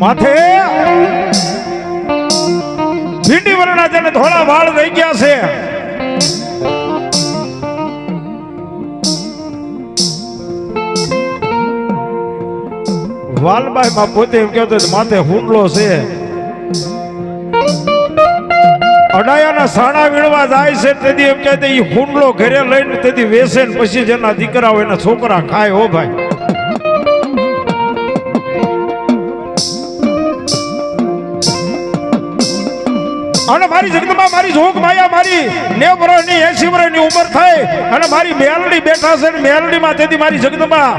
માથે ભીંડી વરણા જેને થોડા વાળ રહી ગયા છે. વાલબાઈ માં પોતે એમ કહેતો માથે હુંડલો છે. અડાયાના સાણા વીણવા જાય છે તેથી એમ કહેતે ઈ હુંડલો ઘરે લઈને તેથી વેસે ને પછી જેના દીકરા હોય એના છોકરા ખાય. હો ભાઈ અને મારી જગદંબા મારી જોગ માયા મારી 90 વર્ષની 80 વર્ષની ઉંમર થઈ અને મારી મેલડી બેઠા છે ને મેલડી માં તેથી મારી જગદંબા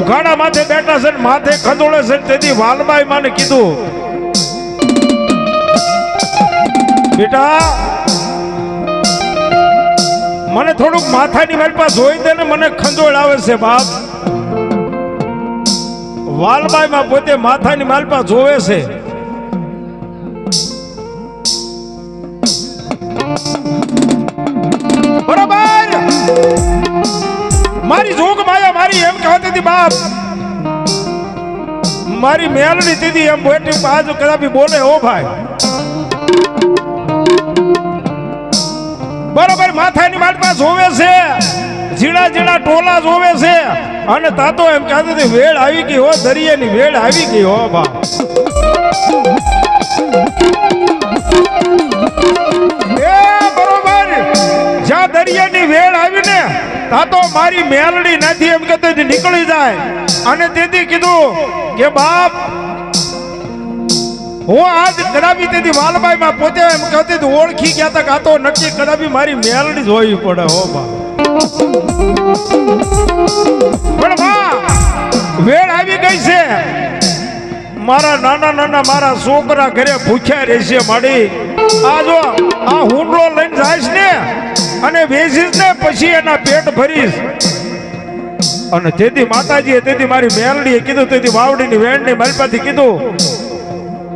ઉઘાડા માથે બેઠા છે ને માથે ખંડોળે છે તેથી વાલબાઈ માને કીધું બેટા મને થોડુંક માથાની મારી પાસે જોઈ દે ને મને ખંજોળ આવે છે બાપ. વાલબાઈ માં પોતે માથાની મારી પાસે જોવે છે. બરાબર મારી જોગ માયા મારી એમ કહેતી હતી બાપ મારી મેલડી દીદી એમ બેઠી બાજુ કદાપી બોલે. હો ભાઈ બરાબર માથાની મારી પાસે જોવે છે ઝીણા ઝીણા ટોલા જોવે છે અને તાતો એમ કહેતી હતી વેળ આવી ગઈ હો દરિયાની વેળ આવી ગઈ. હો બાપ જ્યાં દરિયાની વેળ આવી ને તાતો મારી મેલડી નથી એમ કહેતો નીકળી જાય. અને તેથી કીધું કે બાપ હું આજ કદાપી તેથી વાલબાઈ માં પોતે એમ કહેતી ઓળખી ગયા હતા કે આ તો નક્કી કદાપી મારી મેલડી જોવી પડે. હો બાપ પણ બા વેળ આવી ગઈ છે. મારા નાના નાના મારા છોકરા ઘરે ભૂખ્યા રહેશે માડી. આ જો આ હુંડલો લઈને જાય ને અને બેસીશ ને પછી એના પેટ ભરીશ. અને તેથી માતાજીએ તેથી મારી મેલડીએ કીધું તેથી વાવડીની વેણની મારી પાસે કીધું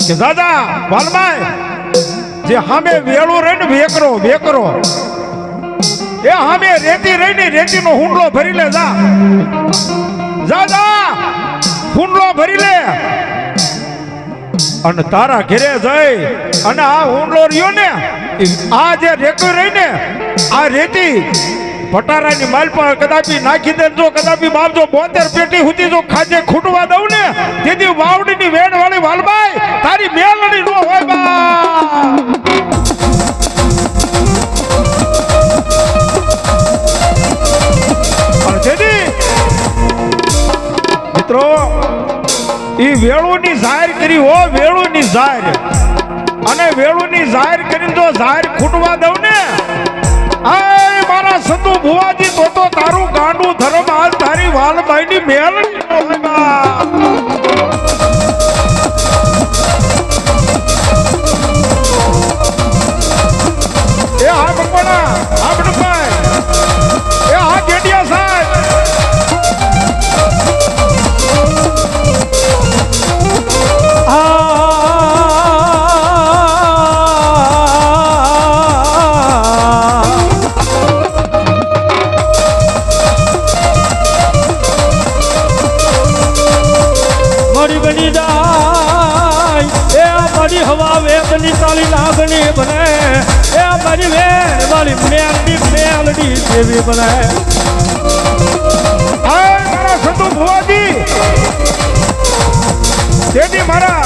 કે દાદા વાલબાઈ જે હામે વેળું રહી ને વેકરો એ હામે રેતી રહી ને રેતીનો હુંડલો ભરી લે જા હુંડલો ભરી લે અને તારા ઘરે જઈ અને આ હુંડલો રહ્યો ને આ જે રેતી રહી ને આ રેતી પટારાની માલ પર કદાપી નાખી દે જો કદાપી બાપ જો 72 પેટી સુધી જો ખાજે ખૂટવા દઉં ને તેથી વાવડીની વેણ વાળી વાલબાઈ તારી મેલડી નો હોય બા. મિત્રો ઈ વેળુની જાહેર કરી હો વેળુની જાહેર અને વેળુની જાહેર કરીને જો જાહેર ખૂટવા દઉં ને આય મારા સંતુ ભુવાજી તો તારું ગાંડું ધર્મ આજ તારી વાલબાઈની મેલડી એ હા ભગવાના આ બડભાઈ એ હા ગેડિયા સાહેબ હવા વેદની તાલી લાગણી બને એ મારી વેણ વાળી મેલડી દેવી બને. આય મારા સંતુ ભુવાજી તેથી મારા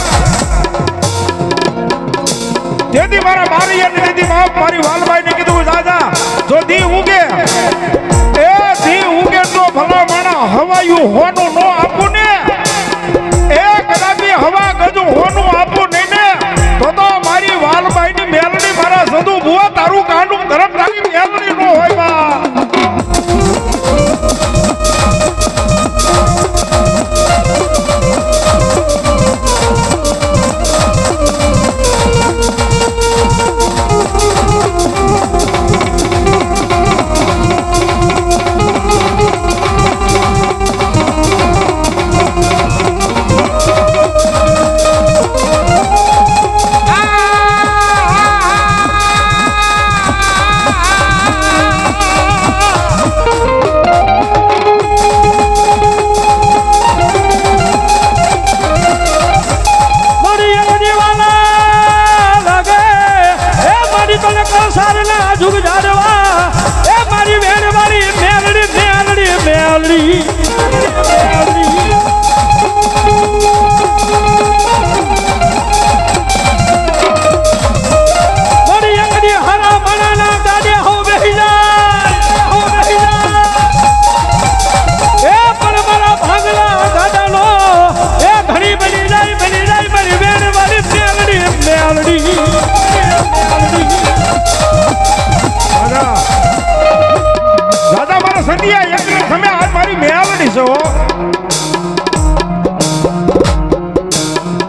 મારી અને તેથી મારી વાલબાઈને કીધું દાદા જો દી ઉગે એ દી ઉગે તો ભલા માણા હવાયું હોનું નો આપું ને એ કદાપી હવા ગજુ હોનું આપું નહીં ને તો મારી વાલબાઈની મેલડી મારા સંતુ ભુવા તારું કાંડું ધરમ રાખી મેલડી નો હોય બા.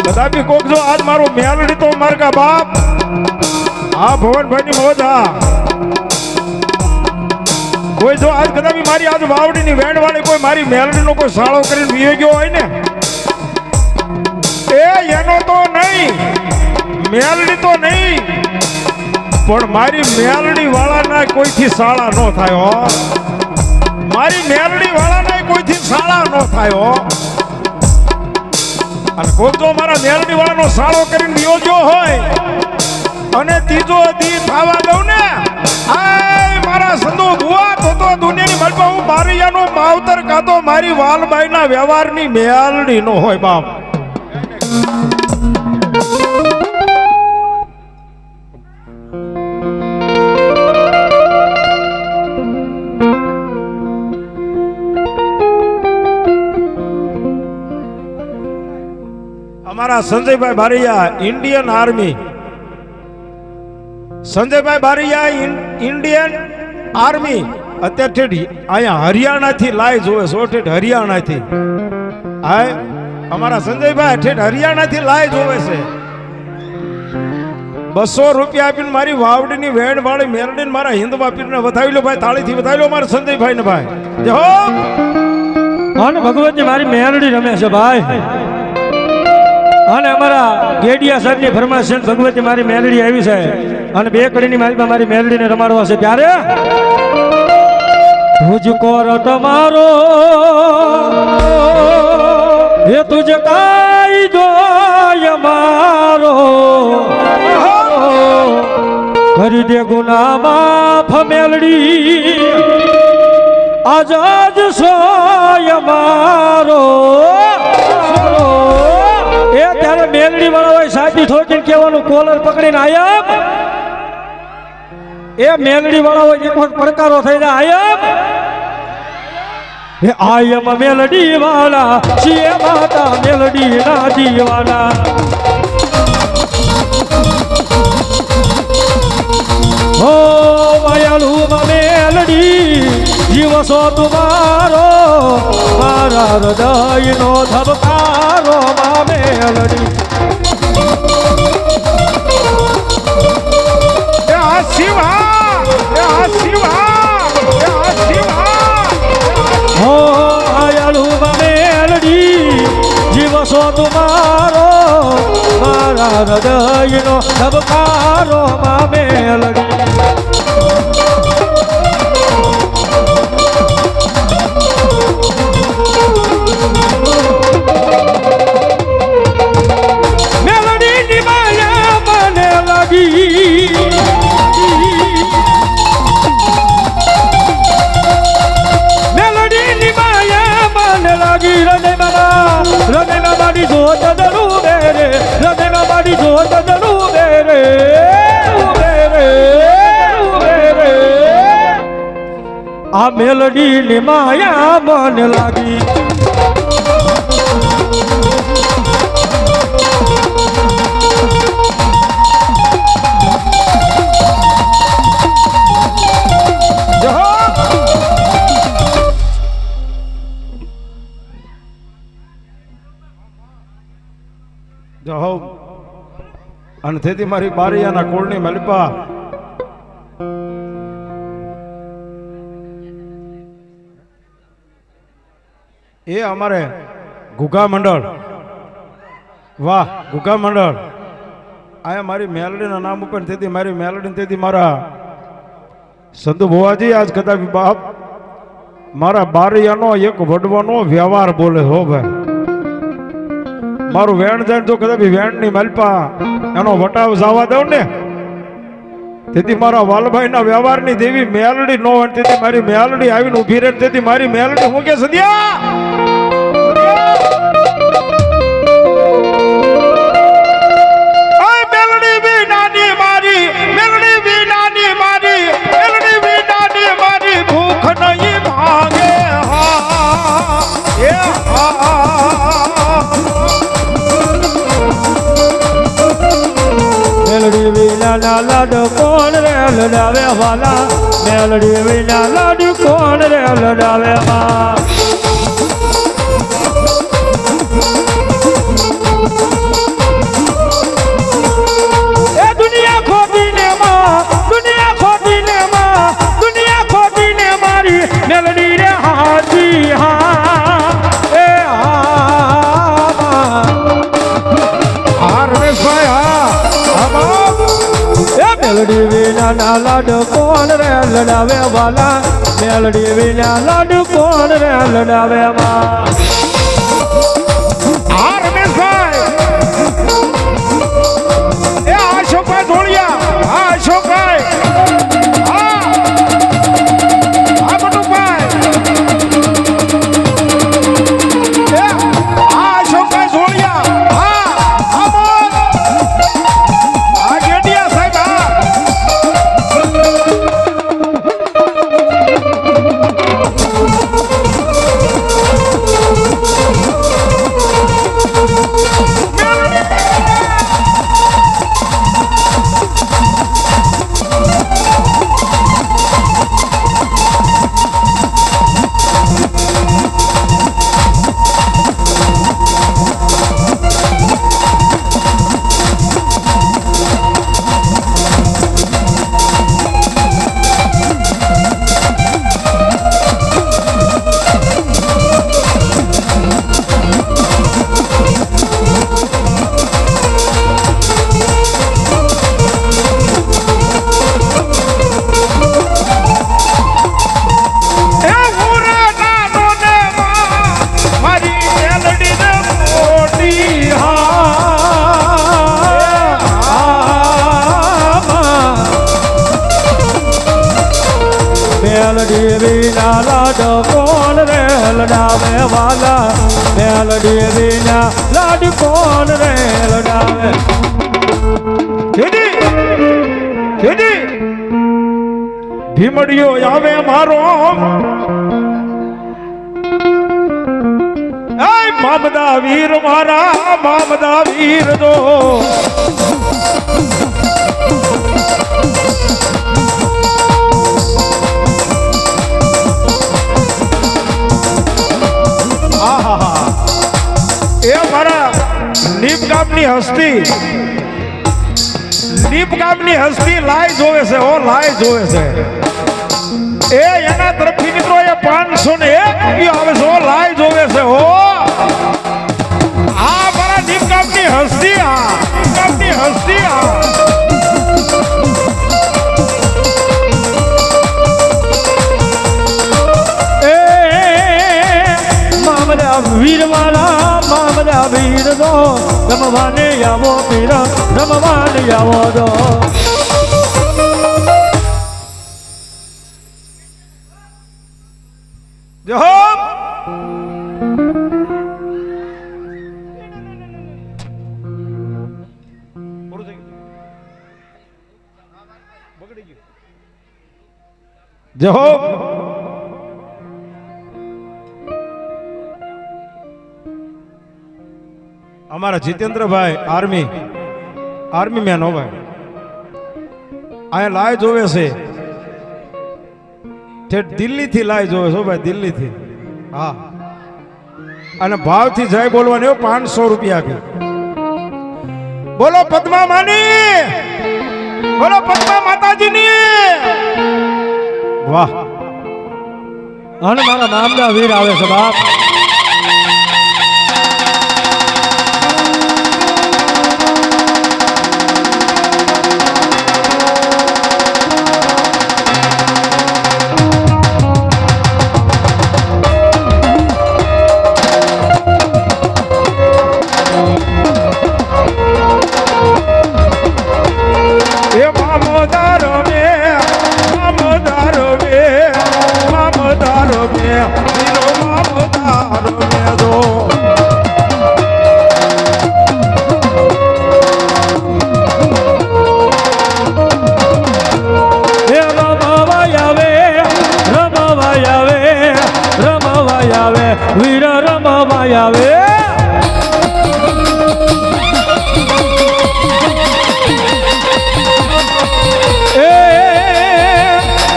કદાપી કોક જો આજ મારું મેલડી તો માર કા બાપ આ ભવનભાઈ ની મોજ હા કોઈ જો આજ કદાપી મારી આજ વાવડી ની વેણ વાળી કોઈ મારી મેલડી નો કોઈ સાળો કરીને વીએ ગયો હોય ને એ એનો તો નહીં મેલડી તો નહીં પણ મારી મેલડી વાળાના કોઈથી સાળા ન થાય હો મારી મેલડી વાળાના કોઈથી સાળા ન થાય હો અને કોક જો મારા મેલડી વાળાનો સાળો કરીને નિયોજ્યો હોય અને ત્રીજો દી થાવા દઉં ને આય મારા સંતો બુઆ તો દુનિયાની મલપા હું મારિયાનો માવતર કાતો મારી વાલબાઈના વ્યવહારની મેલડી નો હોય બાપ અમારા સંજયભાઈ બારૈયા ઇન્ડિયન આર્મી સંજયભાઈ બારૈયા ઇન્ડિયન આર્મી અત્યારે ઠેઠ અહીંયા હરિયાણાથી લાઈ જોવે છો ઠેઠ હરિયાણાથી હાય અમારા સંજયભાઈ ઠેઠ હરિયાણાથી લાઈ જોવે છે 200 રૂપિયા આપીને મારી વાવડીની વેણ વાળી મેરડીને મારા હિન્દવા પીરને વધાવી લો ભાઈ તાળીથી વધાવી લો મારા સંજયભાઈ ને ભાઈ જો અને ભગવતજી મારી મેરડી રમે છે ભાઈ અને અમારા ગેડિયા સાહેબની ફરમાઈશ છે ભગવતી મારી મેલડી આવી છે અને 2 કડીની માલિકમાં મારી મેલડીને રમાડવા છે ત્યારે તુજકો તમારો એ તુજ કાઈ જોય મારો કરી દે ગુના માફ મેલડી આજાદ સોય મારો એ ત્યારે મેલડી વાળા હોય સાચી ઠોકીને કહેવાનું કોલર પકડીને આયમ એ મેલડી વાળા હોય એક વખત પડકારો થઈ જાય આયમ એ આયમ મેલડી વાળા છીએ માતા મેલડી ના દીવાના હો માયાલુ મેલડી જીવસો તુમારો મારા હૃદયનો ધબકારો માં મેલડી હો માયાલુ મેલડી જીવસો તુમારો મારા હૃદયનો ધબકારો માં મેલડી આ મેલડી ની માયા મને લાગી અને તેથી મારી બારૈયાના કોળની મલપા એ અમારે ગુગા મંડળ વાહ ગુગા મંડળ આયા મારી મેલડીના નામ ઉપર તેથી મારી મેલડી તેથી મારા સંતુ ભુવાજી આજ કદાપી બાપ મારા બારૈયાનો એક વડવાનો વ્યવહાર બોલે હો ભાઈ મારું વેણ જાય તો કદાપી વેણની મલપા એનો વટાવ જવા દઉં ને તેથી મારા વાલભાઈના વ્યવહારની દેવી મેલડી નો હોય તેથી મારી મેલડી આવીને ઊભી રહે તેથી મારી મેલડી હું કે સદિયા મેલડી વિના લાડ કોણ રે લડાવે વાલા મેલડી વિના લાડ કોણ રે લડાવે માં મેલડી વિના ના લાડ કોણ રે લડાવે વાલા મેલડી વિના લાડ કોણ રે લડાવે માં આ રમેશભાઈ એ અશોકભાઈ ધોળિયા આ અશોકભાઈ આ બટુભાઈ એ આ અશોકભાઈ ધોળિયા આ ગેડિયા સાહેબ મેલડી વિના લાડ કોણ રે લડાવે વાલા મેલડી વિના લાડ કોણ રે લડાવે ભીમડિયો આવે મારો મામદા વીર મારા મામદા વીર દો એ મારા નીપગામની હસ્તી લાઈ જોવે છે ઓ લાઈ જોવે છે એ એના તરફથી મિત્રો એ 501 રૂપિયા આવે છે ઓ લાઈ જોવે છે ઓ આ મારા નીપગામની હસ્તી વીર વાલા મામદા વીર દો રમવાને આવો પીર રમવાને આવો દો જો જો અમારા જીતેન્દ્રભાઈ આર્મી મેન હો ભાઈ અહીંયા લાય જોવે છે ઠેઠ દિલ્હી થી લાય જોવે છે ભાઈ દિલ્હી થી હા અને ભાવથી જય બોલવાની 500 રૂપિયા આપી બોલો પદ્મા માની બોલો પદ્મા માતાજીની વાહ અને મારા નામના વીર આવે છે બાપ વીર રમવા આવે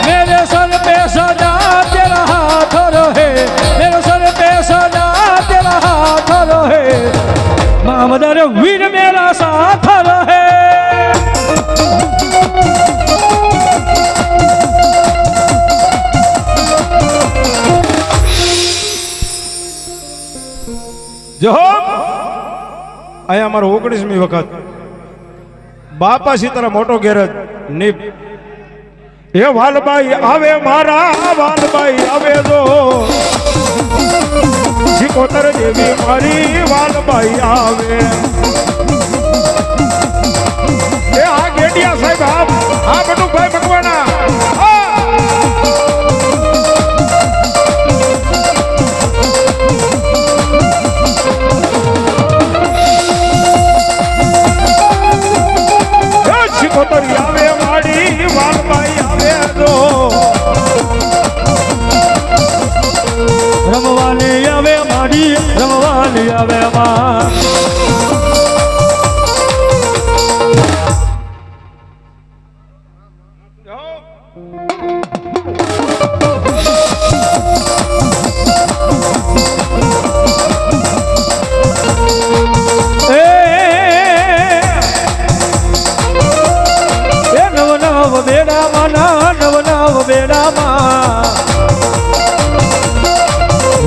मेरे सर पे सदा तेरा हाथ रहे मेरे सर पे सदा तेरा हाथ रहे मामदर वीर मेरा साथ रहे જો અહીંયા અમારો 19મી વખત બાપા સીતારા મોટો ગેરેજ નીપ એ વાલબાઈ આવે મારા વાલબાઈ આવે જો સિકોતર દેવી મારી વાલબાઈ આવે એ આ ગેડિયા સાહેબ આ બટુભાઈ ભગવાના સિકોતરી આવે મારી વાલબાઈ આવે જો રમવાની આવે મારી રમવાની આવે માં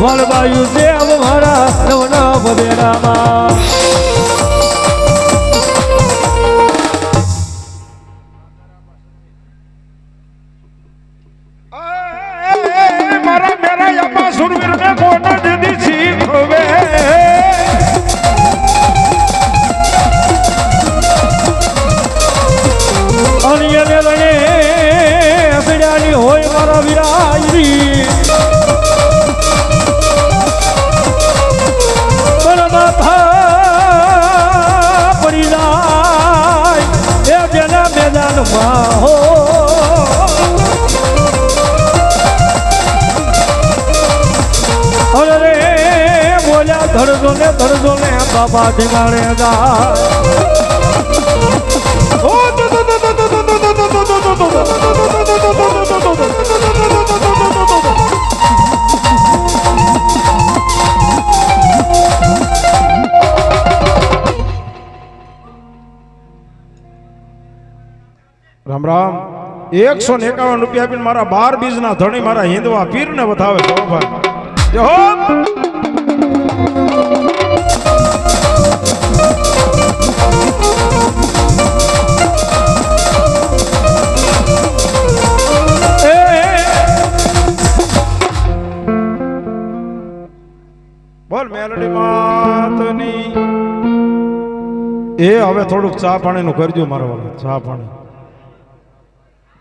વાલબાયુ દેવ મારા નવના બબેડામાં મારા મેરા યમા સુરવીર ને કોના દીદી શીખવે અનિયને રણે અસડાની હોય મારા વિરાયરી પડી જાય એ જેના મેદાનમાં હો અરે રે બોલ્યા ધડજો ને બાબા ઠેકાણે જાય રામ રામ 151 રૂપિયા આપીને મારા 12 બીજના ધણી મારા હિંદવા પીરને વધાવે છો ભાઈ જય હો બોલ મેલડી માતની એ હવે થોડુંક ચા પાણીનું કરજો મારો વાળો ચા પાણી